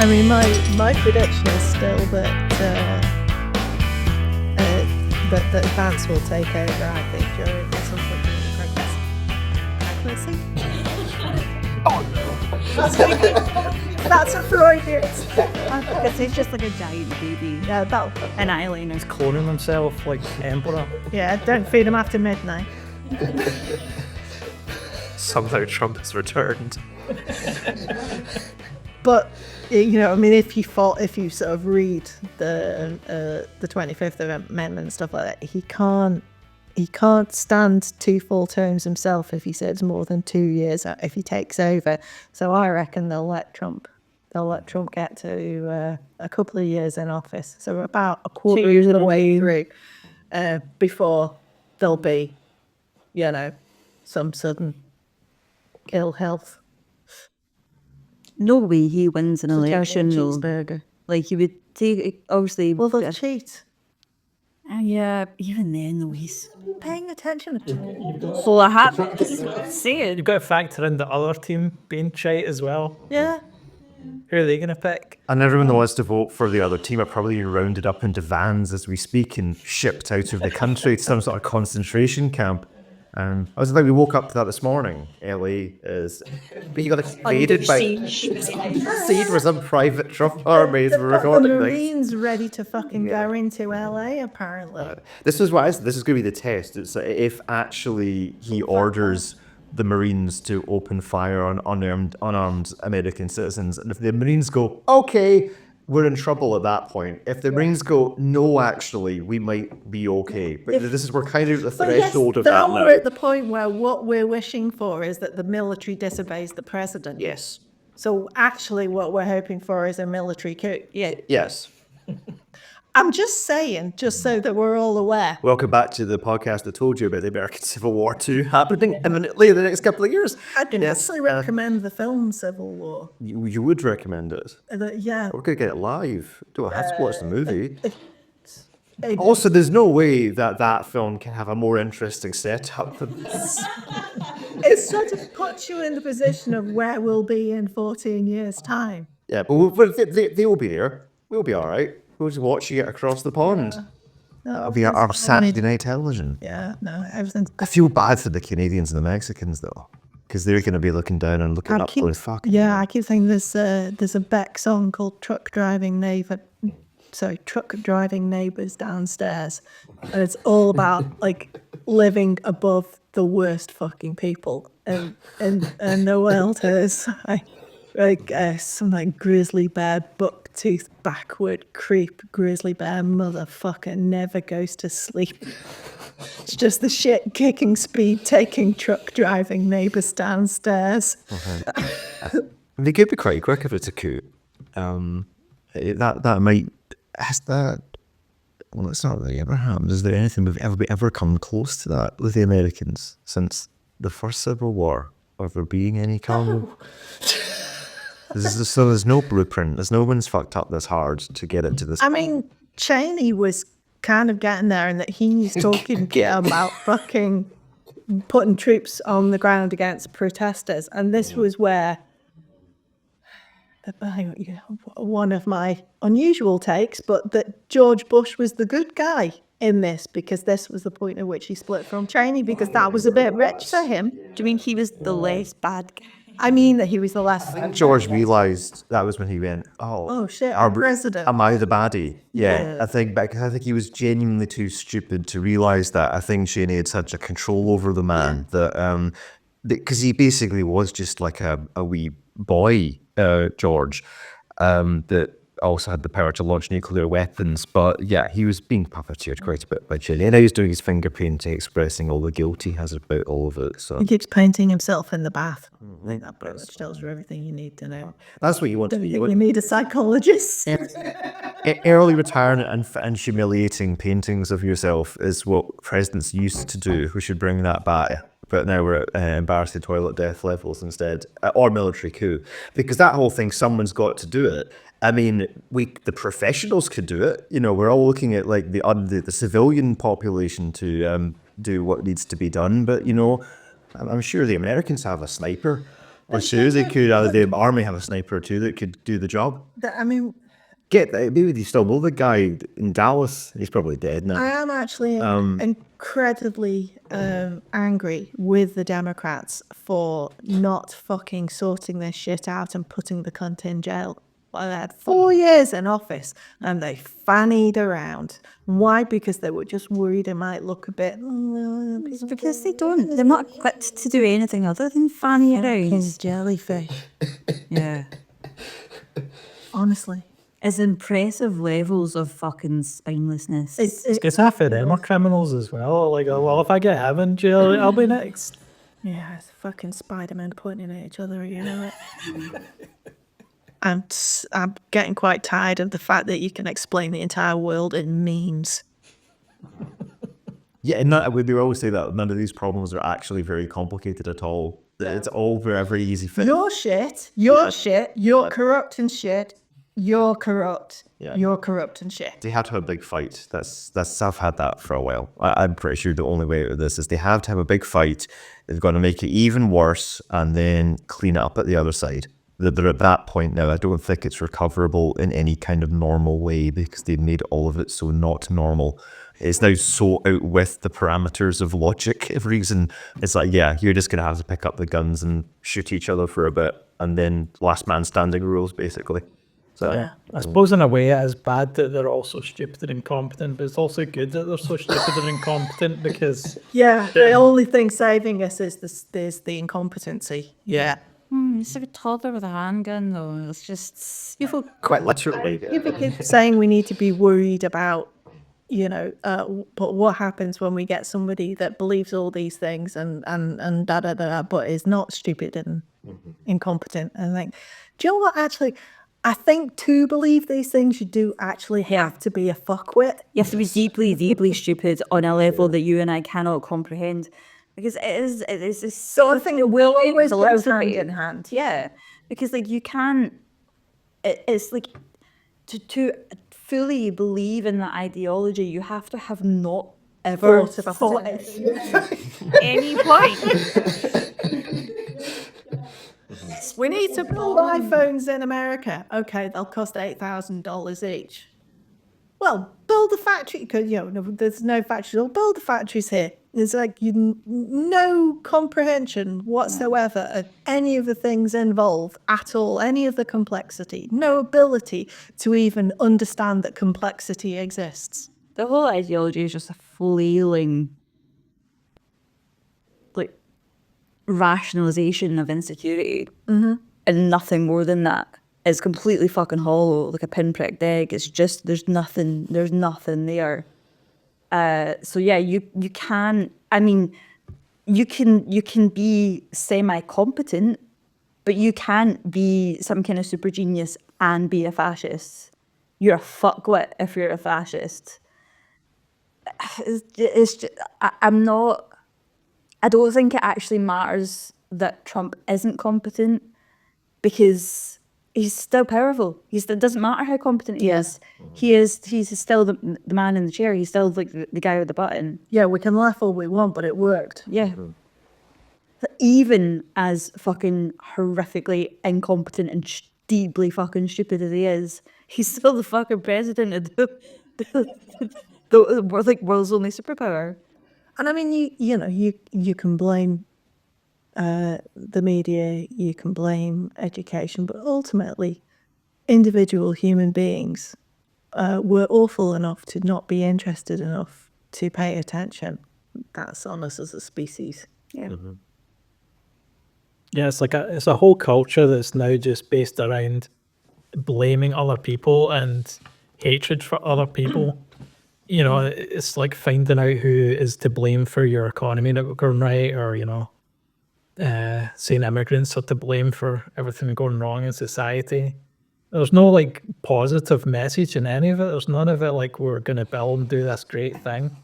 I mean, my prediction is still that that Vance will take over. I think during at some point during the pregnancy. That's a Freudian. Because he's just like a giant baby. Yeah, that'll. An eyeliner's Cloning himself like Emperor. Yeah, don't feed him after midnight. Somehow Trump has returned. But you know, I mean, if you sort of read the 25th Amendment and stuff like that, he can't stand 2 full terms himself if he serves more than 2 years if he takes over. So I reckon they'll let Trump get to a couple of years in office. So about a quarter of the way through before there'll be, you know, some sudden ill health. no way he wins an election. Cheeseburger. Like he would take obviously. Well, they'll cheat. Yeah, even then though he's. Paying attention. So I have to say it. You've got to factor in the other team being shite as well. Yeah. Who are they going to pick? And everyone that wants to vote for the other team are probably being rounded up into vans as we speak and shipped out of the country to some sort of concentration camp. I was like, we woke up to that this morning. LA is, but you got invaded by siege for some private Trump armies. We're recording The things. Marines ready to fucking go into LA apparently. This is going to be the test. It's if actually he orders the Marines to open fire on unarmed American citizens, and if the Marines go, okay, we're in trouble at that point. If the Marines go, no, actually, we might be okay. But we're kind of at the threshold of that now. We're at the point where what we're wishing for is that the military disobeys the president. Yes. So actually what we're hoping for is a military coup. Yeah. Yes. I'm just saying, just so that we're all aware. Welcome back to the podcast I told you about the American Civil War 2 happening imminently in the next couple of years. I'd necessarily recommend the film Civil War. You would recommend it? Yeah. We're going to get it live. Don't have to watch the movie. Also, there's no way that film can have a more interesting setup than this. It sort of puts you in the position of where we'll be in 14 years' time. Yeah, but they will be there. We'll be all right. We'll just watch it across the pond. That'll be our Saturday night television. Yeah, no, everything's. I feel bad for the Canadians and the Mexicans, though, because they're going to be looking down and looking up going, fuck. Yeah, I keep thinking there's a Beck song called Truck Driving Neighbours Downstairs. And it's all about, like, living above the worst fucking people in the world. There's some like grizzly bear, bucktooth, backward creep, grizzly bear motherfucker never goes to sleep. It's just the shit kicking, speed taking, truck driving neighbours downstairs. They could be quite quick if it's a coup. That might has that. Well, it's not really ever happened. Is there anything we've ever come close to that with the Americans since the first Civil War? Or there being any come? So there's no blueprint. There's no one's fucked up this hard to get it to this. I mean, Cheney was kind of getting there, and that he's talking about fucking putting troops on the ground against protesters, and this was where one of my unusual takes, but that George Bush was the good guy in this, because this was the point at which he split from Cheney, because that was a bit rich for him. Do you mean he was the less bad guy? I mean that he was the last. George realised that was when he went, oh shit, our president. Am I the baddie? Yeah. I think he was genuinely too stupid to realise that. I think Cheney had such a control over the man that, because he basically was just like a wee boy, George, that also had the power to launch nuclear weapons. But yeah, he was being puppeteered quite a bit by Cheney. And now he's doing his finger painting, expressing all the guilt he has about all of it. So he keeps painting himself in the bath. I think that pretty much tells you everything you need to know. That's what you want to be. You need a psychologist. Early retirement and humiliating paintings of yourself is what presidents used to do. We should bring that back. But now we're at embarrassing toilet death levels instead, or military coup. Because that whole thing, someone's got to do it. I mean, the professionals could do it. You know, we're all looking at like the civilian population to do what needs to be done. But, you know, I'm sure the Americans have a sniper Or shoes. They could, the army have a sniper too that could do the job. I mean, Maybe they still know the guy in Dallas. He's probably dead now. I am actually incredibly angry with the Democrats for not fucking sorting their shit out and putting the cunt in jail. Well, they had 4 years in office and they fannied around. Why? Because they were just worried it might look a bit. It's because they're not equipped to do anything other than fanny around. Jellyfish. Yeah. Honestly. It's impressive levels of fucking spinelessness. It's Because half of them are criminals as well. Like, oh, well, if I get him in jail, I'll be next. Yeah, it's fucking Spider-Man pointing at each other, you know it. I'm getting quite tired of the fact that you can explain the entire world in memes. Yeah, and we always say that none of these problems are actually very complicated at all. That it's all very, very easy fix. You're shit, you're corrupt and shit, you're corrupt, Yeah. you're corrupt and shit. They have to have a big fight. That's I've had that for a while. I'm pretty sure the only way out of this is they have to have a big fight. They've got to make it even worse and then clean it up at the other side. They're at that point now. I don't think it's recoverable in any kind of normal way because they've made all of it so not normal. It's now so out with the parameters of logic of reason. It's like, yeah, you're just going to have to pick up the guns and shoot each other for a bit and then last man standing rules, basically. So, Yeah. I suppose in a way it is bad that they're all so stupid and incompetent, but it's also good that they're so stupid and incompetent because Yeah, the only thing saving us is the incompetency. Yeah. It's like a toddler with a handgun, though. It's just... People quite literally. keep saying we need to be worried about, but what happens when we get somebody that believes all these things and da da da, but is not stupid and incompetent? And like, do you know what? Actually, I think to believe these things, you do actually have to be a fuckwit. You have to be deeply, deeply stupid on a level that you and I cannot comprehend. Because it is this So I think it will always go hand philosophy. in hand. Yeah, because like you can't. It's like to fully believe in that ideology, you have to have not ever Thought about thought at any point. We need to build iPhones in America. Okay, they'll cost $8,000 each. Well, build the factory because there's no factories. Or build the factories here. There's like no comprehension whatsoever of any of the things involved at all, any of the complexity, no ability to even understand that complexity exists. The whole ideology is just a flailing, like, rationalization of insecurity, and nothing more than that. It's completely fucking hollow, like a pinpricked egg. It's just there's nothing there. So yeah, you can. I mean, you can be semi-competent, but you can't be some kind of super genius and be a fascist. You're a fuckwit if you're a fascist. It's just, I'm not. I don't think it actually matters that Trump isn't competent because he's still powerful. It doesn't matter how competent he is. He's still the man in the chair. He's still like the guy with the button. Yeah, we can laugh all we want, but it worked. Yeah. But even as fucking horrifically incompetent and deeply fucking stupid as he is, he's still the fucking president of the world's only superpower. And I mean, you can blame the media, you can blame education, but ultimately, individual human beings were awful enough to not be interested enough to pay attention. That's on us as a species. Yeah. yeah, it's a whole culture that's now just based around blaming other people and hatred for other people. It's like finding out who is to blame for your economy not going right, or saying immigrants are to blame for everything going wrong in society. There's no like positive message in any of it. There's none of it like we're going to build and do this great thing.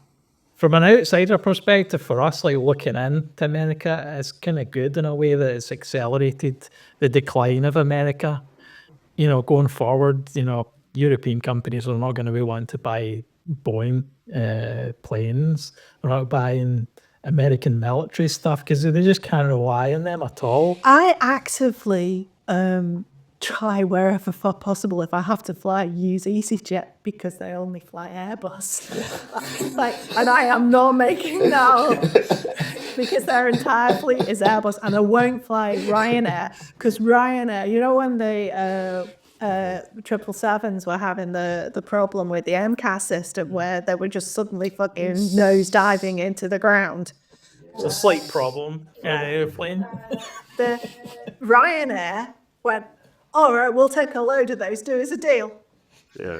From an outsider perspective, for us, like looking into America, it's kind of good in a way that it's accelerated the decline of America. Going forward, European companies are not going to be wanting to buy Boeing planes. They're not buying American military stuff because they just can't rely on them at all. I actively try wherever possible, if I have to fly, use EasyJet because they only fly Airbus. And I am not making that up because their entire fleet is Airbus, and I won't fly Ryanair because Ryanair, you know, when the 777s were having the problem with the MCAS system where they were just suddenly fucking nose diving into the ground. It's a slight problem in an airplane. The Ryanair went, all right, we'll take a load of those, do us a deal. Yeah.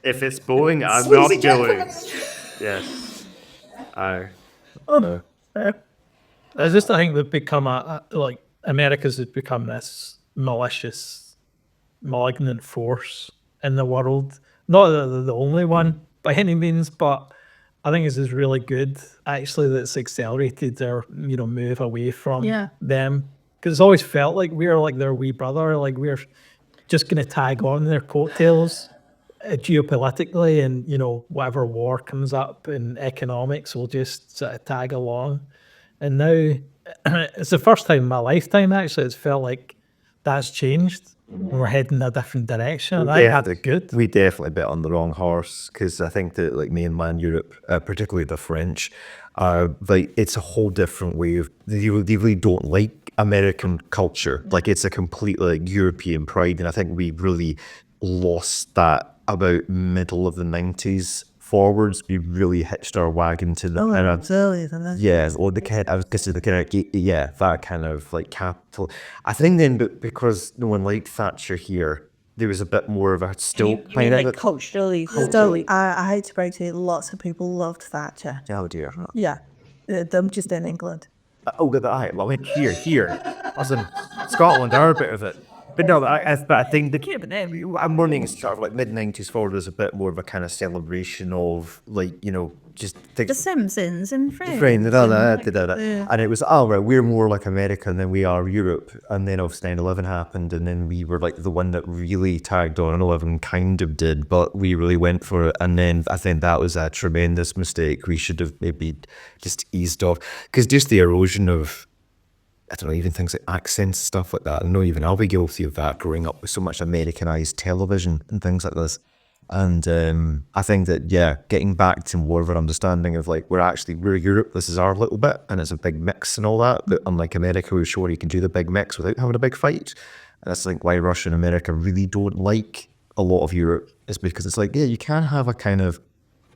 If it's Boeing, I'm Sleazy not doing. gentlemen. Yes. I. I just think they've become America's has become this malicious, malignant force in the world. Not that they're the only one by any means, but I think this is really good actually that it's accelerated their move away from them, because it's always felt like we're like their wee brother, like we're just going to tag on their coattails geopolitically, and whatever war comes up in economics, we'll just sort of tag along. And now it's the first time in my lifetime actually it's felt like that's changed. We're heading in a different direction. I think that's good. We definitely bet on the wrong horse, because I think that like mainland Europe, particularly the French, like it's a whole different way of, they really don't like American culture. Like it's a complete like European pride, and I think we really lost that about middle of the 90s forwards. We really hitched our wagon to the kind of earlier than that. yeah, or the kind. I was going to say the kind of that kind of like capital. I think then, but because no one liked Thatcher here, there was a bit more of a still kind of like culturally. I hate to break to you, lots of people loved Thatcher. oh dear. Yeah, them just in England. Oh, did I? Well, I went here. I was in Scotland, our bit of it. But no, I think I'm running sort of like mid-90s forward was a bit more of a kind of celebration of like, just The Simpsons and Friends. And it was, oh, right, we're more like America than we are Europe. And then obviously 9/11 happened, and then we were like the one that really tagged on. 11 kind of did, but we really went for it. And then I think that was a tremendous mistake. We should have maybe just eased off, because just the erosion of, I don't know, even things like accents, stuff like that. I know even I'll be guilty of that, growing up with so much Americanized television and things like this. And I think that, getting back to more of an understanding of like, we're Europe, this is our little bit, and it's a big mix and all that. But unlike America, we're sure you can do the big mix without having a big fight. And that's like why Russia and America really don't like a lot of Europe, is because it's like, you can have a kind of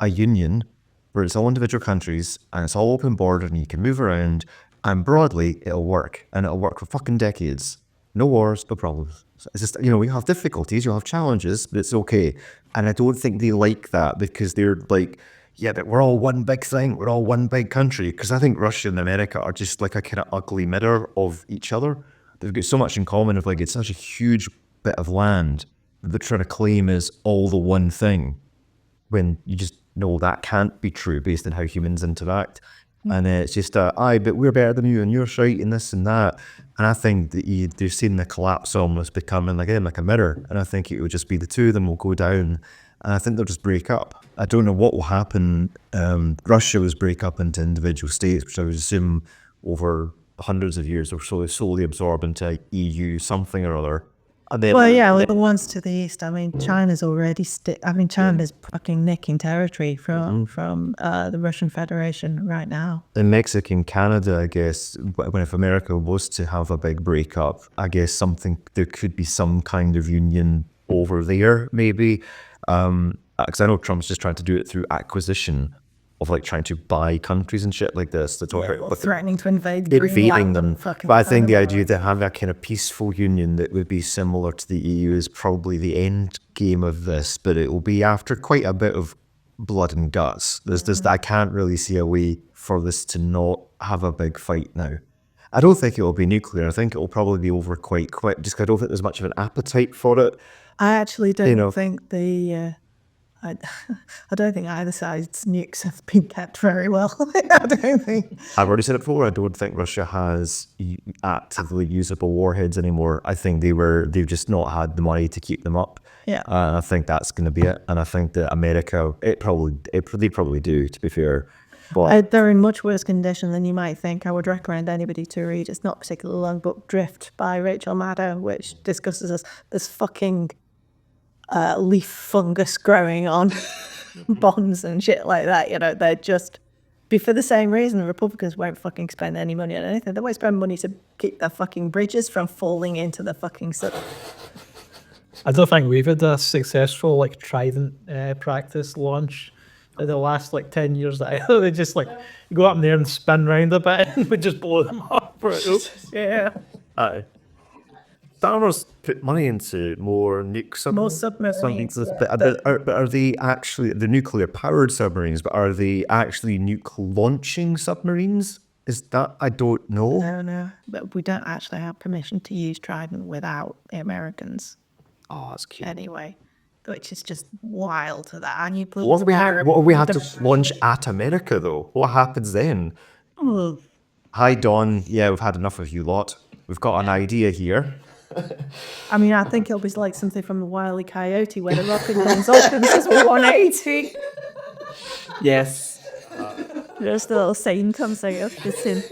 a union where it's all individual countries and it's all open border and you can move around. And broadly, it'll work, and it'll work for fucking decades. No wars, no problems. It's just, we have difficulties, you'll have challenges, but it's okay. And I don't think they like that, because they're like, but we're all one big thing, we're all one big country. Because I think Russia and America are just like a kind of ugly mirror of each other. They've got so much in common of like, it's such a huge bit of land that they're trying to claim as all the one thing, when you just know that can't be true based on how humans interact. And it's just, but we're better than you, and you're right in this and that. And I think that they're seeing the collapse almost becoming like a mirror. And I think it would just be the two of them will go down. And I think they'll just break up. I don't know what will happen. Russia was break up into individual states, which I would assume over hundreds of years or so is slowly absorbed into EU something or other. And then, the ones to the east. I mean, China's already China's fucking nicking territory from the Russian Federation right now. in Mexico and Canada, I guess, if America was to have a big breakup, I guess there could be some kind of union over there, maybe. Because I know Trump's just trying to do it through acquisition of like trying to buy countries and shit like this. That's Threatening to invade invading them. Fucking But I think the Canada. idea to have a kind of peaceful union that would be similar to the EU is probably the end game of this, but it will be after quite a bit of blood and guts. I can't really see a way for this to not have a big fight now. I don't think it will be nuclear. I think it will probably be over quite quick, just 'cause I don't think there's much of an appetite for it. I actually don't think I don't think either side's nukes have been kept very well. I don't think. I've already said it before. I don't think Russia has actively usable warheads anymore. I think they've just not had the money to keep them up. Yeah. I think that's going to be it. And I think that America, they probably do, to be fair. They're in much worse condition than you might think. I would recommend anybody to read. It's not a particularly long book, Drift by Rachel Maddow, which discusses this fucking leaf fungus growing on bonds and shit like that. You know, they're just for the same reason. Republicans won't fucking spend any money on anything. They won't spend money to keep their fucking bridges from falling into the fucking I don't think we've had a successful like trident practice launch in the last like 10 years. They just like you go up in there and spin round a bit and we just blow them up. Oops. Yeah. Aye. Starmer's put money into more nuke submarines. But are they actually the nuclear powered submarines? But are they actually nuke launching submarines? Is that I don't know. No. But we don't actually have permission to use Trident without the Americans. Oh, that's cute. Anyway, which is just wild to that. And you put What have we had to launch at America though? What happens then? Oh, Hi Don, yeah, we've had enough of you lot. We've got an idea here. I mean, I think it'll be like something from the Wile E. Coyote where the rocket comes up and says 180. Yes. Just a little sign comes out of the tin.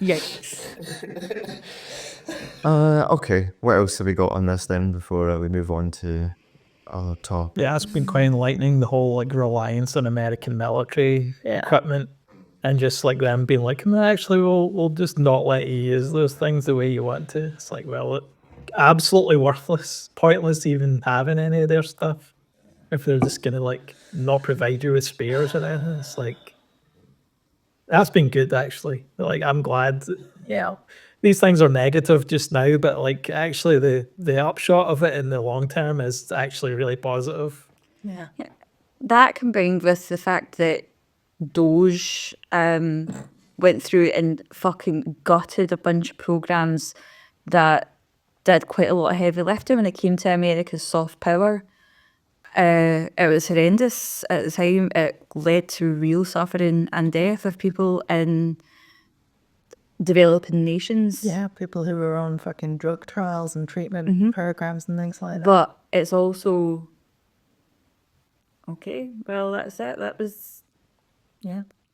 Yikes. Okay. What else have we got on this then before we move on to other top? Yeah, it's been quite enlightening, the whole like reliance on American military equipment and just like them being like, no, actually we'll just not let you use those things the way you want to. It's like, well, absolutely worthless, pointless even having any of their stuff if they're just gonna like not provide you with spares or anything. It's like that's been good actually. Like I'm glad these things are negative just now, but like actually the upshot of it in the long term is actually really positive. Yeah. That combined with the fact that Doge went through and fucking gutted a bunch of programs that did quite a lot of heavy lifting when it came to America's soft power. It was horrendous at the time. It led to real suffering and death of people in developing nations. Yeah, people who were on fucking drug trials and treatment programs and things like that. But it's also okay. Well, that's it. That was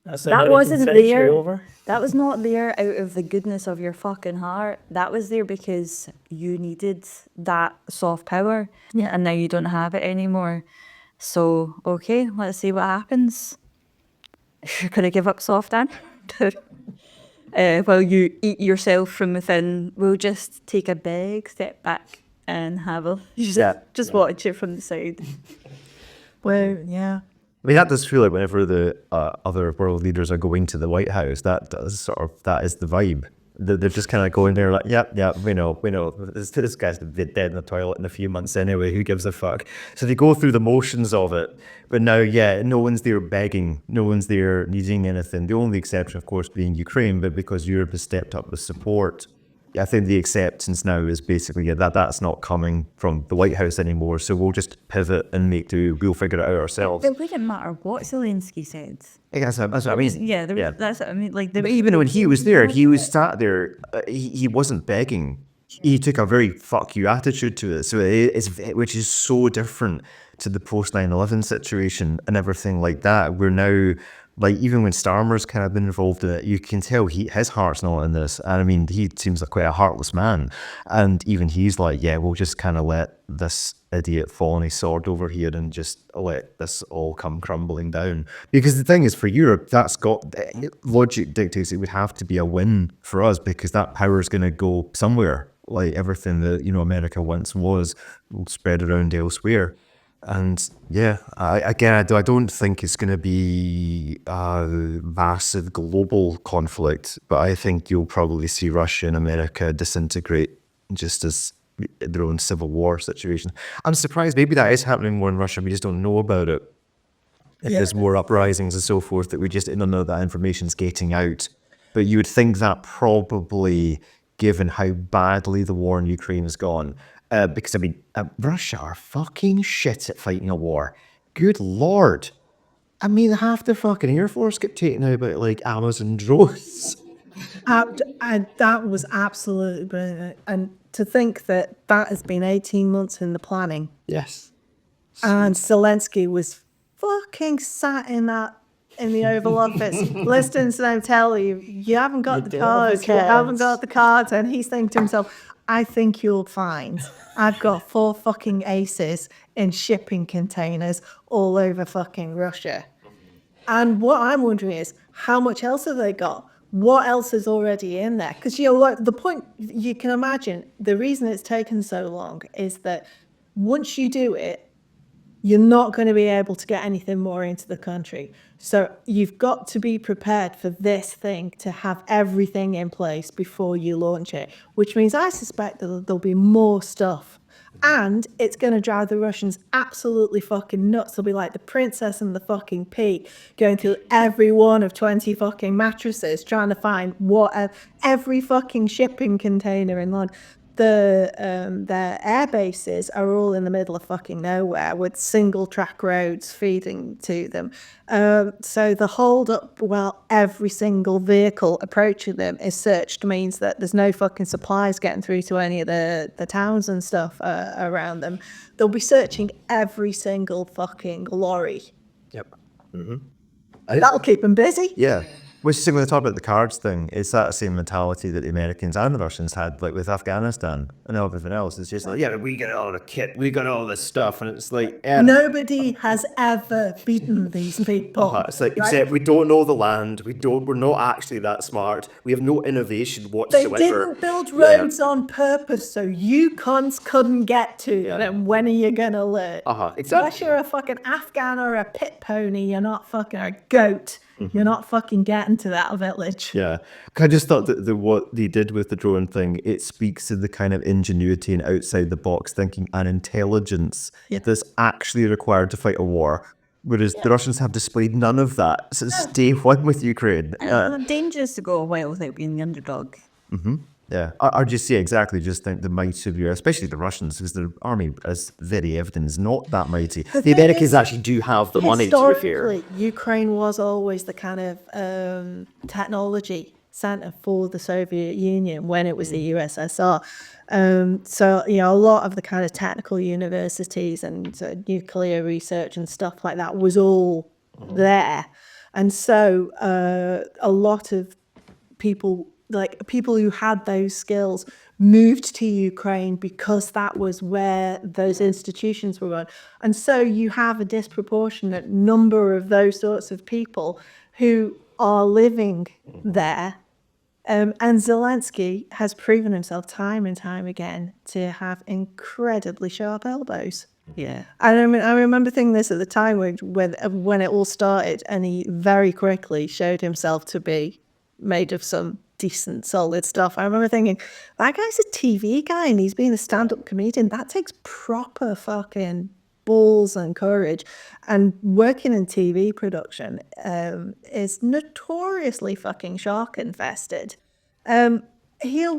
That's that American wasn't century there. over. That was not there out of the goodness of your fucking heart. That was there because you needed that soft power. Yeah. And now you don't have it anymore. So, okay, let's see what happens. You're going to give up soft answer. While you eat yourself from within, we'll just take a big step back and have a just watch it from the side. Well, yeah. I mean, that does feel like whenever the other world leaders are going to the White House, that is the vibe. They're just kind of going there like, yeah, we know. This guy's dead in the toilet in a few months anyway. Who gives a fuck? So they go through the motions of it. But now, no one's there begging. No one's there needing anything. The only exception, of course, being Ukraine, but because Europe has stepped up with support. I think the acceptance now is basically that's not coming from the White House anymore. So we'll just pivot and we'll figure it out ourselves. It wouldn't matter what Zelensky said. That's what I mean. That's what I mean. Like, But even when he was there, he was sat there. He wasn't begging. He took a very "fuck you" attitude to it. So which is so different to the post 9/11 situation and everything like that. We're now like, even when Starmer's kind of been involved in it, you can tell his heart's not in this. And I mean, he seems like quite a heartless man. And even he's like, we'll just kind of let this idiot fall on his sword over here and just let this all come crumbling down. Because the thing is, for Europe, that's got logic dictates it would have to be a win for us, because that power is going to go somewhere. Like everything that America once was will spread around elsewhere. And I don't think it's going to be a massive global conflict, but I think you'll probably see Russia and America disintegrate just as their own civil war situation. I'm surprised maybe that is happening more in Russia. We just don't know about it. If there's more uprisings and so forth, that we just don't know that information's getting out. But you would think that probably, given how badly the war in Ukraine has gone, because I mean, Russia are fucking shit at fighting a war. Good Lord. I mean, half the fucking Air Force get taken out by like Amazon drones. And that was absolutely brilliant. And to think that has been 18 months in the planning. Yes. And Zelensky was fucking sat in that in the Oval Office, listening to them tell you haven't got the cards, you haven't got the cards, and he's thinking to himself, I think you'll find I've got 4 fucking aces in shipping containers all over fucking Russia. And what I'm wondering is, how much else have they got? What else is already in there? Because, like, the point, you can imagine, the reason it's taken so long is that once you do it, you're not going to be able to get anything more into the country. So you've got to be prepared for this thing to have everything in place before you launch it, which means I suspect that there'll be more stuff. And it's going to drive the Russians absolutely fucking nuts. They'll be like the Princess and the fucking Pea, going through every one of 20 fucking mattresses, trying to find every fucking shipping container in London. Their air bases are all in the middle of fucking nowhere with single track roads feeding to them. So the hold up, well, every single vehicle approaching them is searched means that there's no fucking supplies getting through to any of the towns and stuff around them. They'll be searching every single fucking lorry. Yep. That'll keep them busy. Yeah. Which is when we talk about the cards thing, it's that same mentality that the Americans and the Russians had, like with Afghanistan and everything else. It's just like, yeah, we got all the kit, we got all this stuff, and it's like, Nobody has ever beaten these people. It's like, right? except we don't know the land. We're not actually that smart. We have no innovation They whatsoever. didn't build roads on purpose so you cunts couldn't get to them. When are you gonna learn? Exactly. Unless you're a fucking Afghan or a pit pony, you're not fucking a goat. You're not fucking getting to that village. yeah. I just thought that what they did with the drone thing, it speaks to the kind of ingenuity and outside the box thinking and intelligence that's actually required to fight a war. Whereas the Russians have displayed none of that since day one with Ukraine. Dangerous to go a while without being the underdog. Yeah, I just exactly just think the might of Europe, especially the Russians, because their army, as very evident, is not that mighty. The Americans actually do have the money, to be fair. Historically, Ukraine was always the kind of technology center for the Soviet Union when it was the USSR. So, a lot of the kind of technical universities and nuclear research and stuff like that was all there. And so a lot of people who had those skills moved to Ukraine because that was where those institutions were run. And so you have a disproportionate number of those sorts of people who are living there. And Zelensky has proven himself time and time again to have incredibly sharp elbows. Yeah. I remember thinking this at the time when it all started, and he very quickly showed himself to be made of some decent, solid stuff. I remember thinking, that guy's a TV guy and he's being a stand-up comedian. That takes proper fucking balls and courage. And working in TV production is notoriously fucking shark infested. He's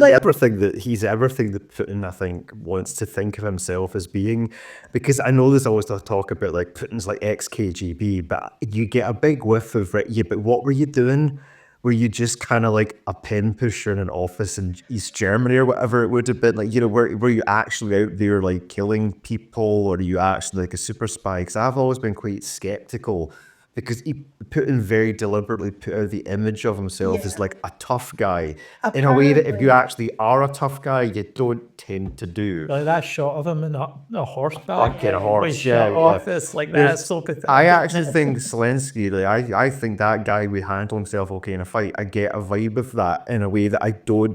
everything that Putin, I think, wants to think of himself as being, because I know there's always the talk about like Putin's like ex-KGB, but you get a big whiff of, right, yeah, but what were you doing? Were you just kind of like a pen pusher in an office in East Germany or whatever it would have been? Like, were you actually out there like killing people, or are you actually like a super spy? Because I've always been quite skeptical, because Putin very deliberately put out the image of himself as like a tough guy in a way that if you actually are a tough guy, you don't tend to do. Like that shot of him in a horseback. Fucking horse, when he yeah, shot off, it's like that's so pathetic. I actually think Zelensky, like, I think that guy would handle himself okay in a fight. I get a vibe of that in a way that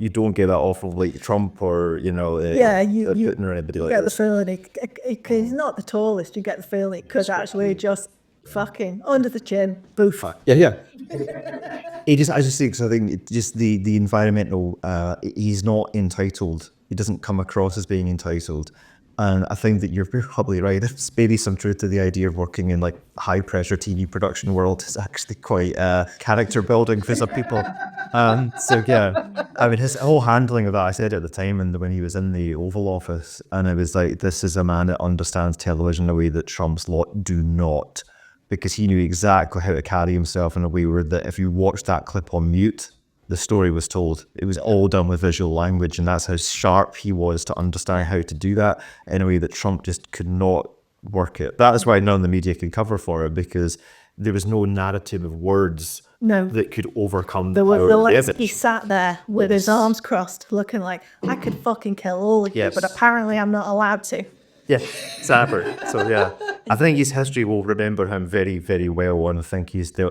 you don't get that off of like Trump or, you Putin or anybody like get this. the feeling because he's not the tallest. You get the feeling he could actually just fucking under the chin, boof. Yeah. I just think, because I think just the environmental, he's not entitled. He doesn't come across as being entitled. And I think that you're probably right. There's maybe some truth to the idea of working in like high pressure TV production world is actually quite character building for some people. So yeah, I mean, his whole handling of that, I said at the time, and when he was in the Oval Office, and it was like, this is a man that understands television in a way that Trump's lot do not. Because he knew exactly how to carry himself in a way where that if you watch that clip on mute, the story was told. It was all done with visual language, and that's how sharp he was to understand how to do that in a way that Trump just could not work it. That is why none of the media could cover for it, because there was no narrative of words No. that could overcome The the power of the Zelensky image. sat there with his arms crossed, looking like, I could fucking kill all of you, Yes. but apparently I'm not allowed to. Yeah, Sapper. So yeah, I think his history will remember him very, very well, and I think he's still.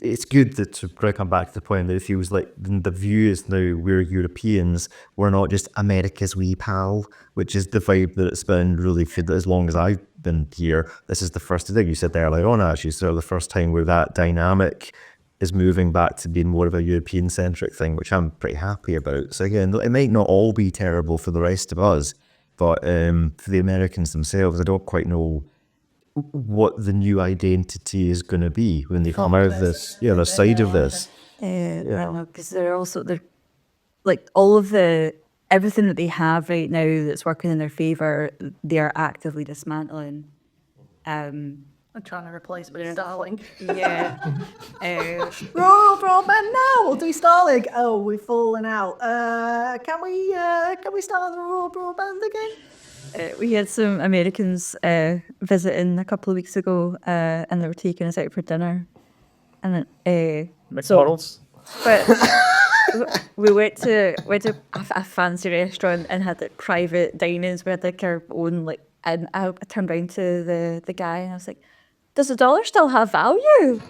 It's good that to come back to the point that it feels like the view is now we're Europeans, we're not just America's wee pal, which is the vibe that it's been really for as long as I've been here. This is the first thing you said earlier on, actually, so the first time where that dynamic is moving back to being more of a European-centric thing, which I'm pretty happy about. So again, it might not all be terrible for the rest of us, but for the Americans themselves, I don't quite know what the new identity is going to be when they come out of this, the side of this. Because they're like all of everything that they have right now that's working in their favour, they are actively dismantling. I'm trying to replace it with Starlink. Yeah. Rural broadband now. We'll do Starlink. Oh, we've fallen out. Can we start the rural broadband again? We had some Americans visiting a couple of weeks ago, and they were taking us out for dinner. And then, McDonald's. but we went to a fancy restaurant and had like private dinings. We had like our own and I turned around to the guy and I was like, "Does the dollar still have value?"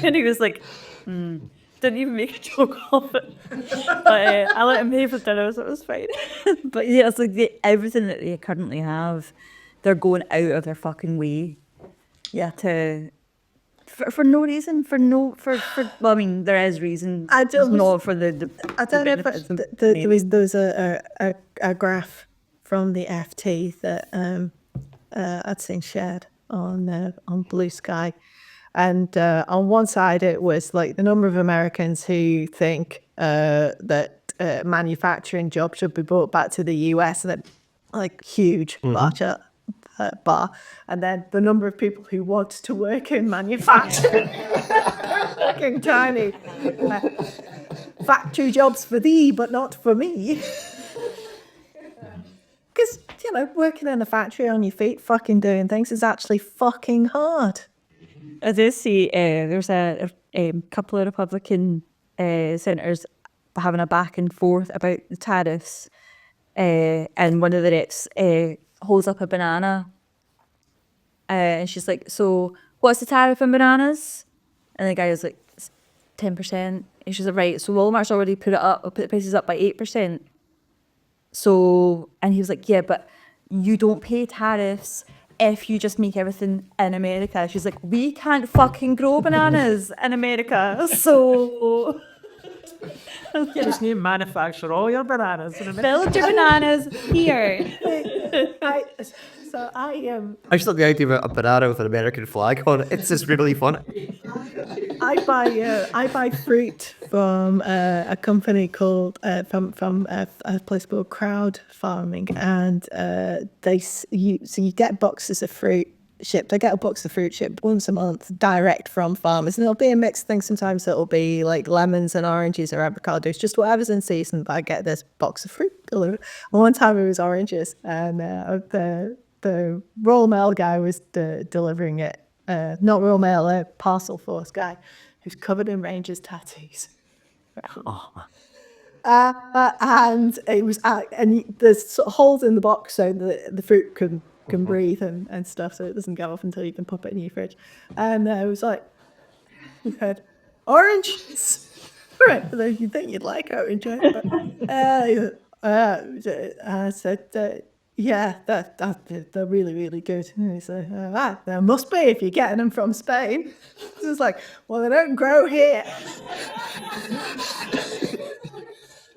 And he was like, didn't even make a joke of it. But I let him pay for dinner, so it was fine. But yeah, it's like everything that they currently have, they're going out of their fucking way. Yeah, for no reason, well, I mean, there is reason. I don't- not for the I don't know if benefits of there was a graph from the FT that I'd seen shared on Blue Sky, and on one side it was like the number of Americans who think that manufacturing jobs should be brought back to the US, and that like huge bar, and then the number of people who want to work in manufacturing, fucking tiny factory jobs for thee, but not for me. Because, working in a factory on your feet, fucking doing things is actually fucking hard. I did see there's a couple of Republican senators having a back and forth about the tariffs, and one of the reps holds up a banana, and she's like, "So what's the tariff on bananas?" And the guy was like, 10%. And she's like, "Right, so Walmart's already put the prices up by 8%. So," and he was like, "Yeah, but you don't pay tariffs if you just make everything in America." She's like, "We can't fucking grow bananas in America, so Just need to manufacture all your bananas in America. build your bananas here." I just like the idea of a banana with an American flag on it. It's just really fun. I buy fruit from a company called from a place called Crowd Farming, and you get boxes of fruit shipped. I get a box of fruit shipped once a month direct from farmers, and it'll be a mixed thing. Sometimes it'll be like lemons and oranges or avocados, just whatever's in season. But I get this box of fruit delivered. And one time it was oranges, and the Royal Mail guy was delivering it. Not Royal Mail, a parcel force guy who's covered in Rangers tattoos. And it was, and there's sort of holes in the box so that the fruit can breathe and stuff, so it doesn't go off until you can pop it in your fridge. And it was like, we had oranges. Right, so you think you'd like orange, right? I said, yeah, they're really, really good. And he said, there must be if you're getting them from Spain. It was like, well, they don't grow here.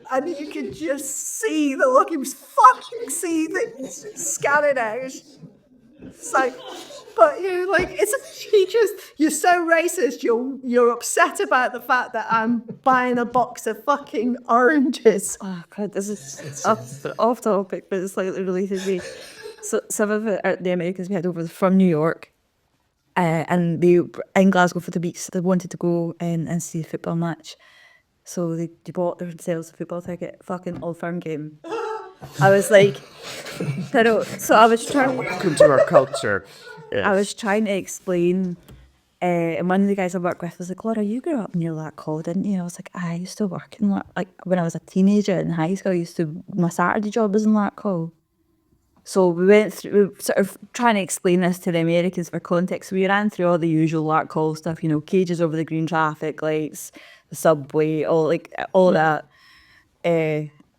And you could just see the look, he was fucking seething, scanning out. It's like, but you're like, you're so racist, you're upset about the fact that I'm buying a box of fucking oranges. Oh God, this is off topic, but it's slightly related to me. So some of the Americans we had over from New York, and they were in Glasgow for the weeks. They wanted to go and see a football match, so they bought themselves a football ticket, fucking Old Firm game. I was like, so I was trying. Welcome to our culture. I was trying to explain, and one of the guys I work with was like, Laura, you grew up near Larkhall, didn't you? I was like, I used to work in like when I was a teenager in high school, my Saturday job was in Larkhall. So we went through, sort of trying to explain this to the Americans for context. We ran through all the usual Larkhall stuff, cages over the green traffic lights, the subway, all that.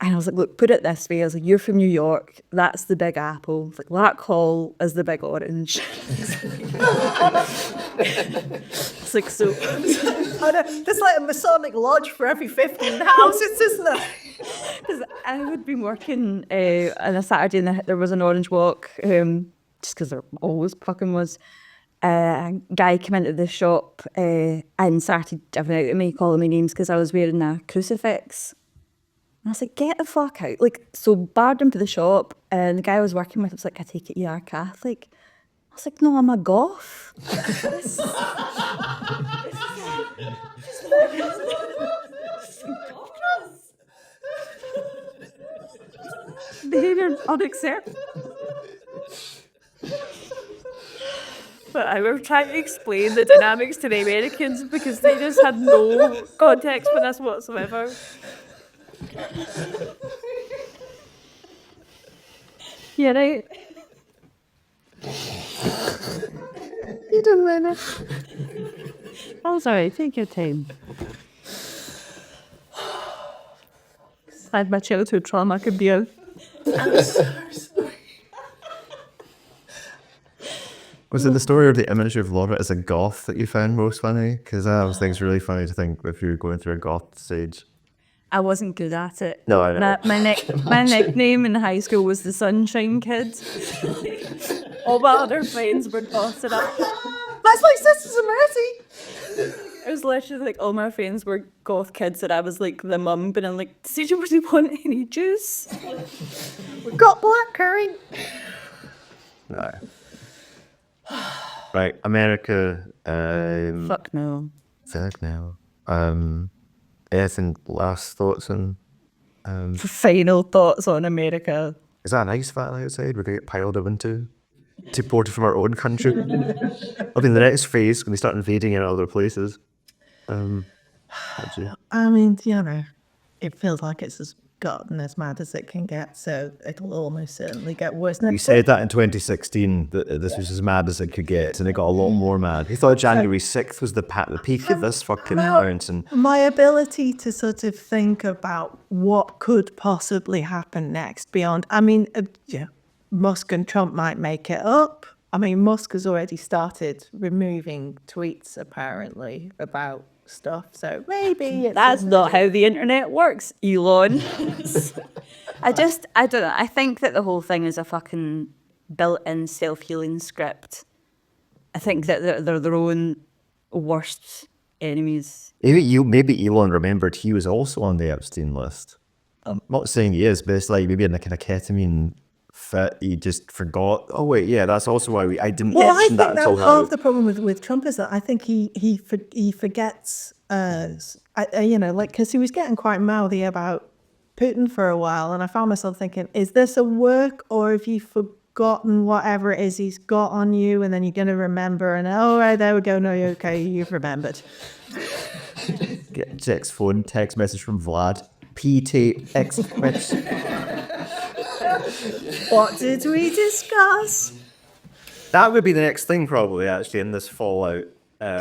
And I was like, look, put it this way. I was like, you're from New York. That's the Big Apple. Like, Larkhall is the Big Orange. It's like, so. I know, there's like a Masonic lodge for every 15 houses, isn't there? Because I would be working on a Saturday and there was an orange walk, just because there always fucking was. A guy came into the shop and started diving out at me, calling me names because I was wearing a crucifix. And I was like, get the fuck out. Like, so barred him to the shop, and the guy I was working with was like, I take it you are Catholic. I was like, no, I'm a goth. Behaviour unacceptable. But I was trying to explain the dynamics to the Americans because they just had no context for this whatsoever. Yeah, right. You don't mind it. Oh, sorry. Take your time. I had my childhood trauma could be out. Was it the story or the image of Laura as a goth that you found most funny? Because I always think it's really funny to think if you're going through a goth stage. I wasn't good at it. No, I know. My nickname in high school was the Sunshine Kid. All my other friends were gothing up. That's like Sisters of Mercy. It was literally like all my friends were goth kids and I was like the mum, but I'm like, does anybody want any juice? We've got black curry. No. Right, America. Fuck no. Fuck now. Anything last thoughts on? Final thoughts on America. Is that a nice van outside? We're gonna get piled into, deported from our own country. I mean, the next phase when they start invading in other places. I mean, it feels like it's as gotten as mad as it can get, so it'll almost certainly get worse. We said that in 2016 that this was as mad as it could get, and it got a lot more mad. He thought January 6th was the peak of this fucking bounce, and my ability to sort of think about what could possibly happen next beyond, Musk and Trump might make it up. I mean, Musk has already started removing tweets apparently about stuff, so maybe it's That's not how the internet works, Elon. I don't know. I think that the whole thing is a fucking built-in self-healing script. I think that they're their own worst enemies. maybe Elon remembered he was also on the Epstein list. I'm not saying he is, but it's like maybe in a kind of ketamine fit, he just forgot. Oh wait, yeah, that's also why I didn't Well, I mention think that until that's part now. of the problem with Trump is that I think he forgets, because he was getting quite mouthy about Putin for a while, and I found myself thinking, is this a work or have you forgotten whatever it is he's got on you, and then you're going to remember, and oh, right, there we go, no, you're okay, you've remembered. Get Jack's phone, text message from Vlad. PTX. What did we discuss? That would be the next thing probably actually in this fallout.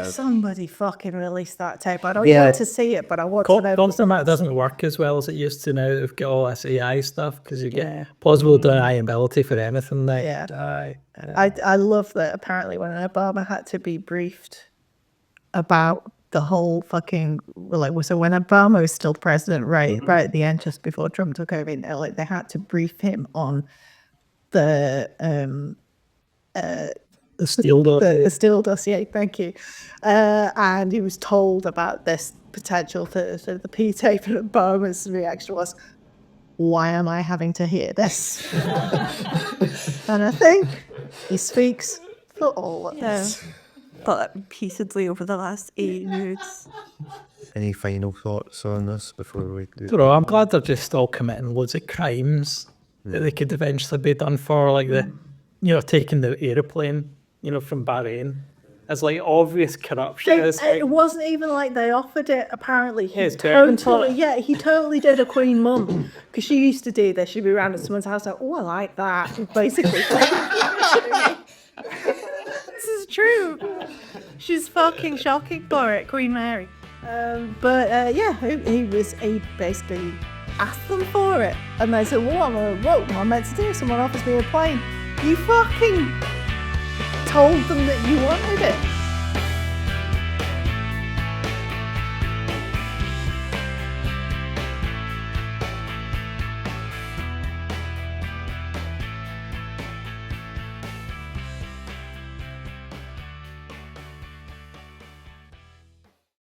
Somebody fucking release that tape. I don't Yeah. want to see it, but I want to know. Constant doesn't work as well as it used to now. They've got all this AI stuff because you get plausible deniability for anything. Like, Yeah. I love that apparently when Obama had to be briefed about the whole fucking, so when Obama was still president, right at the end, just before Trump took over, they had to brief him on the Steele dossier. the Steele dossier, thank you. And he was told about this potential for the P tape, and Obama's reaction was, why am I having to hear this? And I think he speaks for all of us. Thought that repeatedly over the last 8 years. Any final thoughts on this before we do? I don't know, I'm glad they're just all committing loads of crimes that they could eventually be done for, like taking the aeroplane, from Bahrain. As like obvious corruption. It wasn't even like they offered it. Apparently, he it's totally- he totally did a Queen Mum, because she used to do this. She'd be around at someone's house like, "Oh, I like that." Basically, this is true. She's fucking shocking for it, Queen Mary. He basically asked them for it, and they said, "What am I meant to do? Someone offers me a plane." You fucking told them that you wanted it.